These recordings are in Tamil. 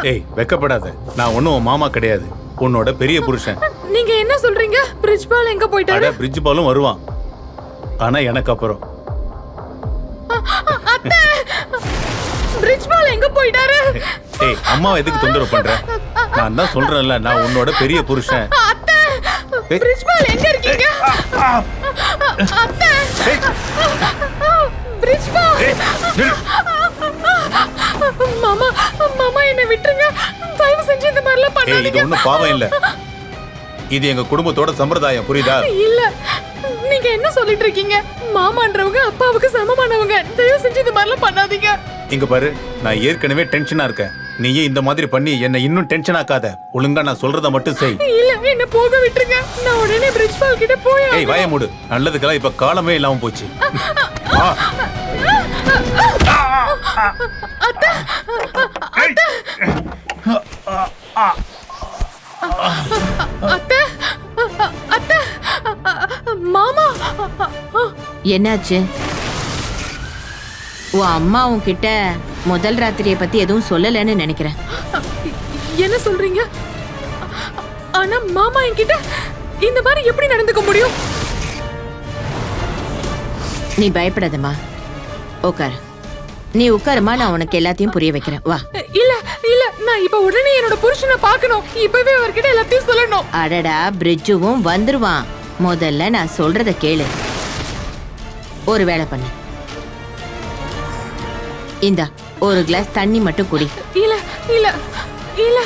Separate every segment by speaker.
Speaker 1: ஏய் வெக்கப்படாத, நான் ஒன்னும் உன் மாமா கிடையாது, உன்னோட பெரிய புருஷன்.
Speaker 2: நீங்க என்ன சொல்றீங்க? பிரிட்ஜ்பால் எங்க போயிட்டாரு?
Speaker 1: பிரிட்ஜ் பாலும் வருவான், ஆனா எனக்கு அப்புறம்.
Speaker 2: அத்தை, பிரிட்ஜ்பால் எங்க போயிட்டாரு?
Speaker 1: ஏய் அம்மாவை எதுக்கு தொந்தரவு பண்ற? நான் தான் சொல்றேன்ல, நான் உன்னோட பெரிய புருஷன்.
Speaker 2: அத்தை, பிரிட்ஜ்பால் எங்க இருக்கீங்க? அத்தை, பிரிட்ஜ்பால். மாமா, மாமா என்ன விட்டுருங்க, தயவு செஞ்சு இந்த மாதிரிலாம்
Speaker 1: ஏய் இது
Speaker 2: பண்ணாதீங்க.
Speaker 1: ஒண்ணும் பாவம் இல்ல, இது எங்க குடும்பத்தோட சம்பிரதாயம், புரியுதா?
Speaker 2: இல்ல, நீங்க என்ன சொல்லிட்டு இருக்கீங்க? மாமான்றவங்க அப்பாவுக்கு சமமானவங்க, தயவு செஞ்சு இந்த மாதிரிலாம் பண்ணாதீங்க.
Speaker 1: இங்க பாரு, நான் ஏற்கனவே டென்ஷனா இருக்கேன், நீயே இந்த மாதிரி பண்ணி என்ன இன்னும் டென்ஷன் ஆக்காத. ஒழுங்கா நான் சொல்றத மட்டும் செய்.
Speaker 2: இல்ல, என்ன போக விட்டுருங்க, நான் உடனே பிரிட்ஜ்பால் கிட்ட போய்.
Speaker 1: ஏய் வாய மூடு, நல்லதுக்கெல்லாம் இப்ப காலமே இல்லாம போச்சு. ஆ.
Speaker 2: அத்தை, அத்தை, அத்தை, அத்தை, மாமா.
Speaker 3: என்னாச்சு? உன் அம்மா உன்கிட்ட முதல் ராத்திரியை பத்தி எதுவும் சொல்லலன்னு நினைக்கிறேன்.
Speaker 2: என்ன சொல்றீங்க? ஆனா மாமா என்கிட்ட இந்த மாதிரி எப்படி நடந்துக்க முடியும்?
Speaker 3: நீ பயப்படாதம்மா, உட்காரு. நீ உட்காருமா, நான் உனக்கு எல்லாத்தையும் புரிய வைக்கிறேன். வா.
Speaker 2: இல்ல இல்ல, நான் இப்ப உடனே என்னோட புருஷனை பார்க்கணும், இப்பவே அவர்கிட்ட எல்லாத்தையும் சொல்லணும்.
Speaker 3: அடடா, பிரிட்ஜுவும் வந்துருவான். முதல்ல நான் சொல்றத கேளு. ஒரு வேலை பண்ணு, இந்தா ஒரு கிளாஸ் தண்ணி மட்டும் குடி.
Speaker 2: இல்ல இல்ல இல்ல.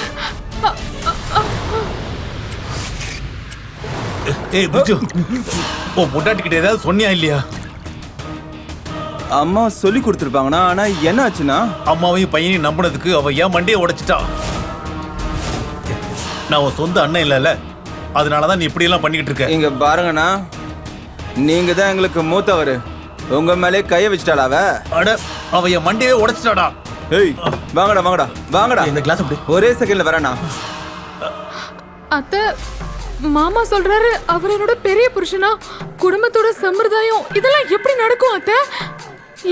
Speaker 1: ஏய் புஜு, ஓ முட்டாட்டிக்கிட்ட ஏதாவது சொன்னியா இல்லையா?
Speaker 4: அம்மா சொல்லி கொடுத்துருப்பாங்கண்ணா, ஆனா என்ன ஆச்சுன்னா
Speaker 1: அம்மாவையும் பையனையும் நம்பினதுக்கு அவ ஏன் மண்டையை உடைச்சிட்டா? நான் உன் சொந்த அண்ணன் இல்லைல்ல, அதனாலதான் நீ இப்படி எல்லாம் பண்ணிக்கிட்டு இருக்க.
Speaker 4: இங்க பாருங்கண்ணா, நீங்க தான் எங்களுக்கு மூத்தவரு, உங்க மேலே கைய வச்சுட்டாளா அவ?
Speaker 1: அட, அவ என் மண்டையே உடைச்சிட்டாடா.
Speaker 4: ஏய் வாங்கடா வாங்கடா வாங்கடா, இந்த கிளாஸ் அப்படி ஒரே செகண்ட்ல வரேண்ணா.
Speaker 2: அத்தை, மாமா சொல்றாரு அவர் என்னோட பெரிய புருஷனா, குடும்பத்தோட சம்பிரதாயம் இதெல்லாம் எப்படி நடக்கும் அத்தை?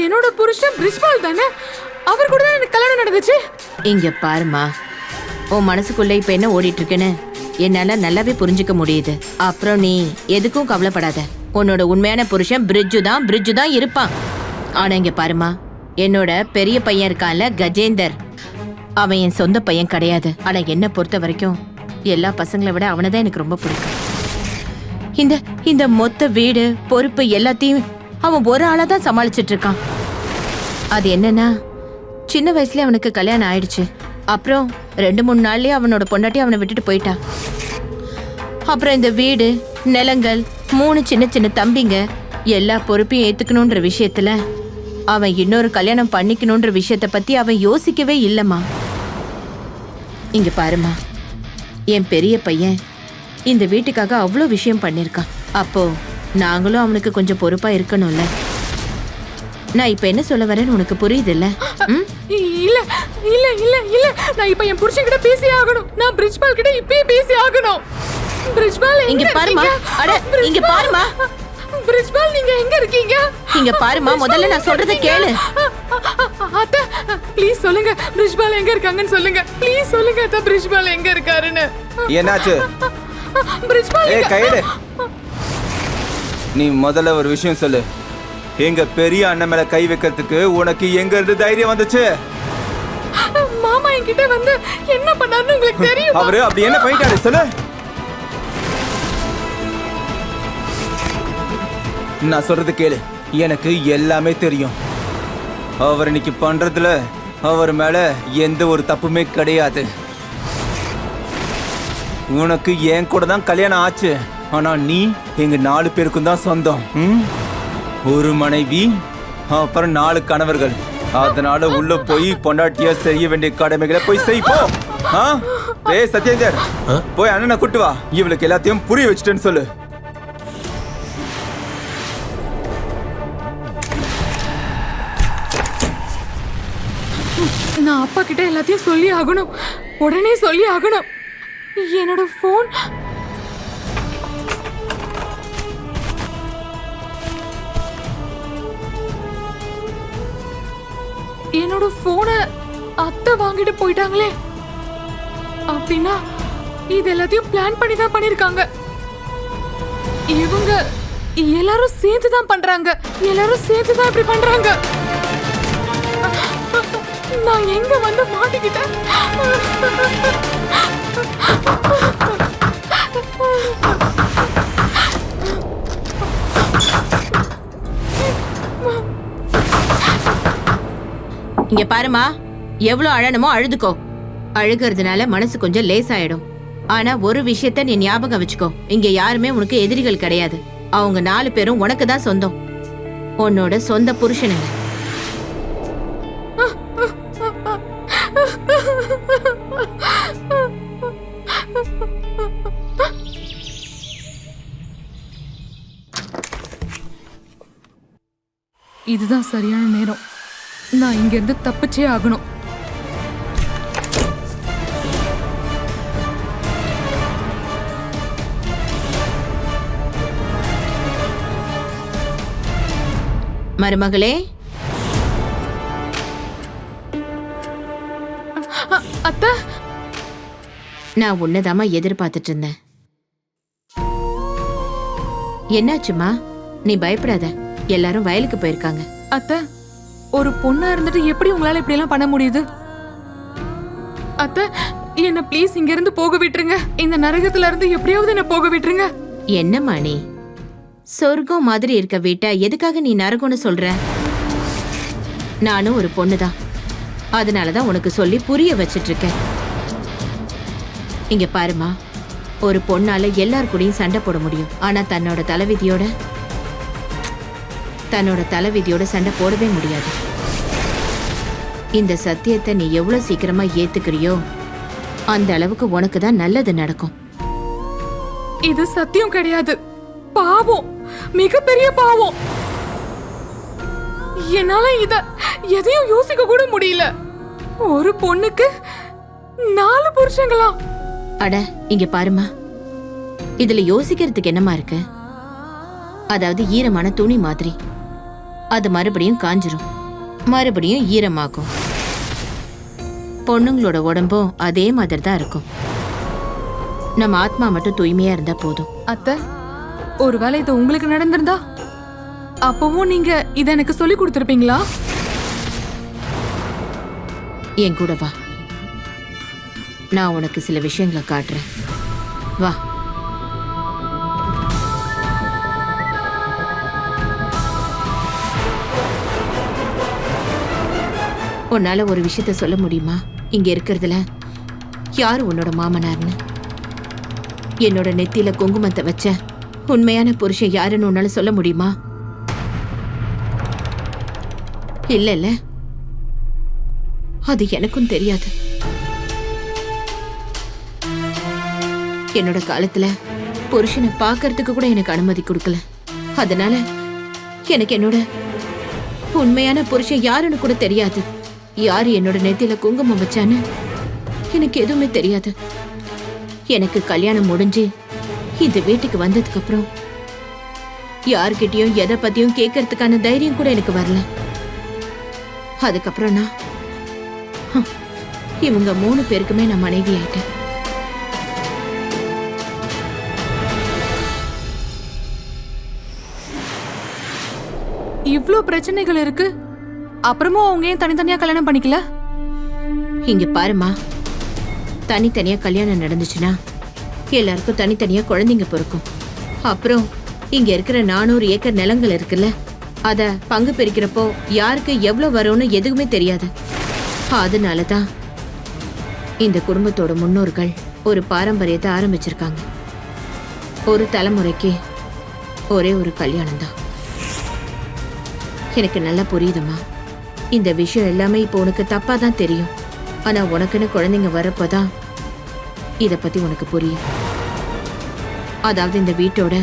Speaker 2: என்னோட புருஷன் பிரிட்ஜ்பால் தானே, அவர் கூட தான் எனக்கு கல்யாணம் நடந்துச்சு.
Speaker 3: இங்க பாருமா, உன் மனசுக்குள்ள இப்ப என்ன ஓடிட்டு இருக்குன்னு என்னால நல்லாவே புரிஞ்சுக்க முடியுது. அப்புறம் நீ எதுக்கும் கவலைப்படாத, உன்னோட உண்மையான புருஷன் பிரிட்ஜு தான் இருப்பான். ஆனா இங்க பாருமா, என்னோட பெரிய பையன் இருக்கான்ல கஜேந்தர், அவன் என் சொந்த பையன் கிடையாது. ஆனா என்ன பொறுத்த வரைக்கும் எல்லா பசங்களை விட அவனை தான் எனக்கு ரொம்ப பிடிக்கும். இந்த இந்த மொத்த வீடு பொறுப்பு எல்லாத்தையும் அவன் ஒரு ஆளா தான் சமாளிச்சிட்டு இருக்கான். அது என்னன்னா, சின்ன வயசுல அவனுக்கு கல்யாணம் ஆயிடுச்சு. அப்புறம் 2-3 நாள்லயே அவனோட பொண்டாட்டி அவனை விட்டுட்டு போயிட்டா. அப்புறம் இந்த வீடு, நிலங்கள், 3 சின்ன சின்ன தம்பிங்க, எல்லா பொறுப்பையும் ஏத்துக்கணும்ன்ற விஷயத்துல அவன் இன்னொரு கல்யாணம் பண்ணிக்கணும்ன்ற விஷயத்த பத்தி அவன் யோசிக்கவே இல்லம்மா. இங்க பாருமா, என் பெரிய பையன் இந்த வீட்டுக்காக அவ்வளோ விஷயம் பண்ணிருக்கான். அப்போ நாங்களும் அவனுக்கு கொஞ்சம் பொறுப்பா இருக்கணும்ல. நான் இப்ப என்ன சொல்ல வரேன்னு உனக்கு புரியுது இல்ல?
Speaker 2: இல்ல இல்ல இல்ல இல்ல, நான் இப்ப என் புருஷன் கிட்ட பேசி ஆகணும், நான் பிரிட்ஜ்பால் கிட்ட இப்பவே பேசி ஆகணும். பிரிட்ஜ்பால்
Speaker 3: இங்க பாருமா, அட இங்க பாருமா,
Speaker 2: பிரிட்ஜ்பால் நீங்க எங்க இருக்கீங்க?
Speaker 3: இங்க பாருமா, முதல்ல நான் சொல்றத கேளு.
Speaker 2: அத்தை ப்ளீஸ் சொல்லுங்க, பிரிட்ஜ்பால் எங்க இருக்காங்கன்னு சொல்லுங்க, ப்ளீஸ் சொல்லுங்க அத்தை, பிரிட்ஜ்பால் எங்க இருக்காருன்னு.
Speaker 4: என்னாச்சு?
Speaker 2: பிரிட்ஜ்பால்
Speaker 4: ஏய் கையில, நீ முதல்ல ஒரு விஷயம் சொல்லு. எங்க பெரிய அண்ணன் மேல கை வைக்கிறதுக்கு உனக்கு எங்க இருந்து தைரியம் வந்துச்சு?
Speaker 2: மாமா என்கிட்ட வந்து என்ன பண்ணாருன்னு உங்களுக்கு தெரியும்?
Speaker 4: அவரு அப்படி என்ன பண்ணிட்டாரு சொல்லு. நான் சொல்றது கேளு, எனக்கு எல்லாமே தெரியும். அவர் இன்னைக்கு பண்றதுல அவர் மேல எந்த ஒரு தப்புமே கிடையாது. உனக்கு என் கூட தான் கல்யாணம் ஆச்சு, ஆனா நீ எங்க 4 பேருக்கும் தான் சொந்தம். ஒரு மனைவி, அப்புறம் 4 கணவர்கள். அதனால உள்ள போய் பொண்டாட்டியா செய்ய வேண்டிய கடமைகளை போய் செய் போ. ஏய் சத்யேந்தர், போய் அண்ணனை கூட்டு வா, இவளுக்கு எல்லாத்தையும் புரிய வச்சுட்டேன்னு சொல்லு.
Speaker 2: நான் அப்பா கிட்ட எல்லாத்தையும் சொல்லி ஆகணும், உடனே சொல்லி ஆகணும். என்னோட போன் என்னோட போனை அத்தை வாங்கிட்டு போயிட்டாங்களே. அப்படின்னா இது எல்லாத்தையும் பிளான் பண்ணி தான் பண்ணிருக்காங்க. இவங்க எல்லாரும் சேர்த்து தான் பண்றாங்க. எல்லாரும் சேர்த்து தான் இப்படி பண்றாங்க. நான் எங்க வந்து மாட்டிக்கிட்டேன்?
Speaker 3: இங்க பாருமா, எவ்வளவு அழணுமோ அழுதுக்கோ. அழுகிறதுனால மனசு கொஞ்சம் லேசாயிடும். ஆனா ஒரு விஷயத்த நீ ஞாபகம் வச்சுக்கோ, இங்க யாருமே உனக்கு எதிரிகள் கிடையாது. அவங்க 4 பேரும் உனக்கு தான் சொந்தம், உன்னோட சொந்த புருஷனுங்க.
Speaker 2: இதுதான் சரியான நேரம். நான் இங்க இருந்து தப்பிச்சே ஆகணும்.
Speaker 3: மருமகளே,
Speaker 2: அத்தை,
Speaker 3: நான் உன்னதாமா எதிர்பார்த்துட்டு இருந்தேன். என்னாச்சுமா? நீ பயப்படாத, எல்லாரும் வயலுக்கு போயிருக்காங்க.
Speaker 2: அத்தை, ஒரு பொண்ணா இருந்துட்டு எப்படி உங்களால இப்படி எல்லாம் பண்ண முடியுது? அத்தை, என்ன ப்ளீஸ் இங்க இருந்து போக விட்டுருங்க. இந்த நரகத்துல இருந்து எப்படியாவது என்ன போக விட்டுருங்க.
Speaker 3: என்னம்மா நீ? சொர்க்கம் மாதிரி இருக்க வீட்டை எதுக்காக நீ நரகம்னு சொல்ற? நானும் ஒரு பொண்ணுதான், அதனாலதான் உனக்கு சொல்லி புரிய வச்சிட்டு இருக்கேன். இங்க பாருமா, ஒரு பொண்ணால எல்லார் கூடயும் சண்டை போட முடியும். ஆனா தன்னோட தலைவிதியோட சண்டை போடவே முடியாது. இந்த சத்தியத்தை நீ எவ்வளவு சீக்கிரமா ஏத்துக்கிறியோ அந்த அளவுக்கு உனக்கு தான் நல்லது நடக்கும்.
Speaker 2: இது சத்தியம் கிடையாது, பாவம், மிகப்பெரிய பாவம். என்னால எதையும் யோசிக்க கூட முடியல. ஒரு பொண்ணுக்கு 4 புருஷங்களா?
Speaker 3: அட இங்க பாருமா, இதுல யோசிக்கிறதுக்கு என்னமா இருக்கு? அதாவது ஈரமான துணி மாதிரி, அது மறுபடியும் காஞ்சிரும், மறுபடியும் ஈரமாகும். பொண்ணுங்களோட உடம்பும் அதே மாதிரி தான் இருக்கும். நம்ம ஆத்மா மட்டும் தூய்மையா இருந்தா போதும்.
Speaker 2: அத்தை, ஒருவேளை இது உங்களுக்கு நடந்திருந்தா அப்பவும் நீங்க இத எனக்கு சொல்லி கொடுத்திருப்பீங்களா?
Speaker 3: என் கூட வா, நான் உனக்கு சில விஷயங்களை காட்டுறேன். வா. உன்னால ஒரு விஷயத்த சொல்ல முடியுமா? இங்க இருக்கிறதுல யாரு உன்னோட மாமனார்னு? என்னோட நெத்தியில குங்குமத்தை வச்ச உண்மையான புருஷன் யாருன்னு உன்னால சொல்ல முடியுமா? இல்ல, அது எனக்கும் தெரியாது. என்னோட காலத்துல புருஷனை பார்க்கறதுக்கு கூட எனக்கு அனுமதி கொடுக்கல. அதனால எனக்கு என்னோட உண்மையான புருஷன் யாருன்னு கூட தெரியாது. யாரு என்னோட நெத்தியில குங்குமம் வச்சான்னு எனக்கு எதுவுமே தெரியாது. எனக்கு கல்யாணம் முடிஞ்சு இந்த வீட்டுக்கு வந்ததுக்கு அப்புறம் யார்கிட்டயும் எதை பத்தியும் கேட்கறதுக்கான தைரியம் கூட எனக்கு வரல. அதுக்கப்புறம் நான் இவங்க 3 பேருக்குமே நான் மனைவி ஆயிட்டேன்.
Speaker 2: இவ்ளோ பிரச்சனைகள் இருக்கு, அப்புறமும் அவங்க ஏன் தனித்தனியா கல்யாணம் பண்ணிக்கல?
Speaker 3: இங்க பாருமா, தனித்தனியா கல்யாணம் நடந்துச்சுன்னா எல்லாருக்கும் தனித்தனியா குழந்தைங்க பிறக்கும். அப்புறம் இங்க இருக்கிற 400 ஏக்கர் நிலங்கள் இருக்குல்ல, அத பங்கு பிரிக்கிறப்போ யாருக்கு எவ்வளவு வரும்னு எதுவுமே தெரியாது. அதனாலதான் இந்த குடும்பத்தோட முன்னோர்கள் ஒரு பாரம்பரியத்தை ஆரம்பிச்சிருக்காங்க. ஒரு தலைமுறைக்கு ஒரே ஒரு கல்யாணம் தான். எனக்கு நல்லா புரியுதுமா. இந்த விஷயம் எல்லாமே இப்போ உனக்கு தப்பா தான் தெரியும். ஆனா உனக்குன்னு குழந்தைங்க வரப்போதான் இத பத்தி உனக்கு புரியும். அதாவது இந்த வீட்டோட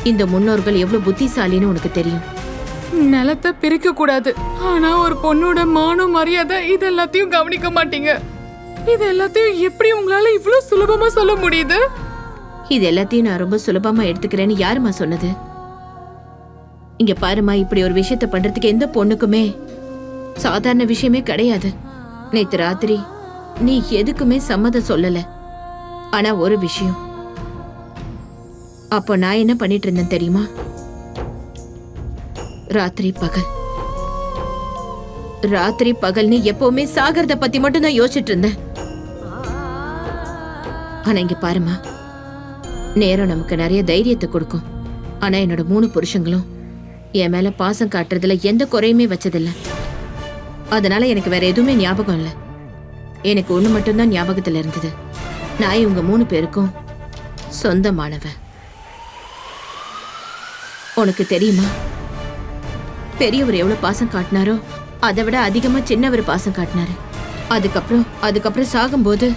Speaker 3: இந்த முன்னோர்கள் எவ்வளவு புத்திசாலின்னு உனக்கு தெரியும்.
Speaker 2: நிலத்தை பிரிக்க கூடாது, ஆனா ஒரு பொண்ணோட மானம் மரியாதை இது எல்லாத்தையும் கவனிக்க மாட்டீங்க. இது எல்லாத்தையும் எப்படி உங்களால இவ்வளவு சுலபமா சொல்ல முடியுது?
Speaker 3: இது எல்லாத்தையும் நான் ரொம்ப சுலபமா எடுத்துக்கிறேன்னு யாருமா சொன்னது? இங்க பாருமா, இப்படி ஒரு விஷயத்த பண்றதுக்கு எந்த பொண்ணுக்குமே சாதாரண விஷயமே கிடையாது. நேத்து ராத்திரி நீ எதுக்குமே சம்மதம் சொல்லல. ஆனா ஒரு விஷயம், அப்போ நான் என்ன பண்ணிட்டு இருந்தேன் தெரியுமா? ராத்திரி பகல்னு எப்பவுமே சாகரத பத்தி மட்டும் தான் யோசிச்சுட்டு இருந்தேன். ஆனா இங்க பாருமா, நேரம் நமக்கு நிறைய தைரியத்தை கொடுக்கும். ஆனா என்னோட 3 புருஷங்களும் என் மேல பாசம் காட்டுறதுல எந்த குறையுமே வச்சதில்ல. அதனால எனக்கு வேற எதுவுமே ஞாபகம் இல்லை. எனக்கு ஒண்ணு மட்டும்தான் ஞாபகத்துல இருந்தது. நான் இவங்க 3 பேருக்கும் சொந்தமானவன். உனக்கு தெரியுமா, பெரியவர் எவ்வளவு பாசம் காட்டினாரோ அதை விட அதிகமா சின்னவர் பாசம் காட்டினாரு. அதுக்கப்புறம் சாகும்போது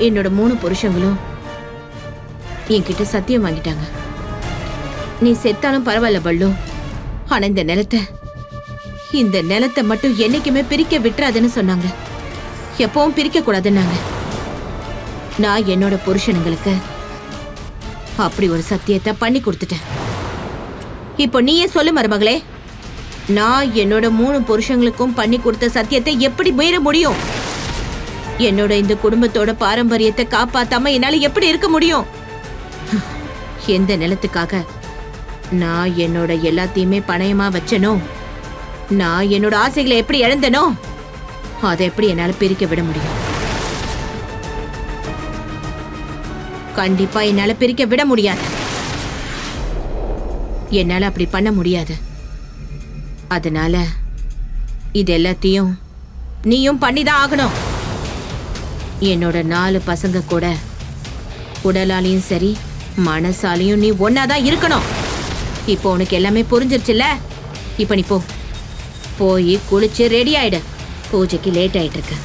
Speaker 3: என்னோட 3 புருஷங்களும் என்கிட்ட சத்தியம் வாங்கிட்டாங்க. நீ செத்தாலும் பரவாயில்ல பல்லு, ஆனா இந்த நிலத்தை மட்டும் என்னைக்குமே பிரிக்க விட்டுறாதுன்னு சொன்னாங்க. எப்பவும் பிரிக்க கூடாதுன்னாங்க. நான் என்னோட புருஷனுங்களுக்கு அப்படி ஒரு சத்தியத்தை பண்ணி கொடுத்துட்டேன். இப்போ நீயே சொல்லு மருமகளே, நான் என்னோட 3 புருஷங்களுக்கும் பண்ணி கொடுத்த சத்தியத்தை எப்படி மீற முடியும்? என்னோட இந்த குடும்பத்தோட பாரம்பரியத்தை காப்பாத்தாம என்னால எப்படி இருக்க முடியும்? எந்த நிலத்துக்காக நான் என்னோட எல்லாத்தையுமே பணயமா வச்சனோ, நான் என்னோட ஆசைகளை எப்படி இழந்தனோ, அதை எப்படி என்னால பிரிக்க விட முடியும்? கண்டிப்பா என்னால பிரிக்க விட முடியாது. என்னால அப்படி பண்ண முடியாது. அதனால இது எல்லாத்தையும் நீயும் பண்ணிதான் ஆகணும். என்னோட 4 பசங்க கூட உடலாலையும் சரி மனசாலையும் நீ ஒன்னாதான் இருக்கணும். இப்போ உனக்கு எல்லாமே புரிஞ்சிருச்சுல்ல? இப்ப நீ போய் குளிச்சு ரெடி ஆயிடு. பூஜைக்கு லேட் ஆயிட்டு இருக்கு.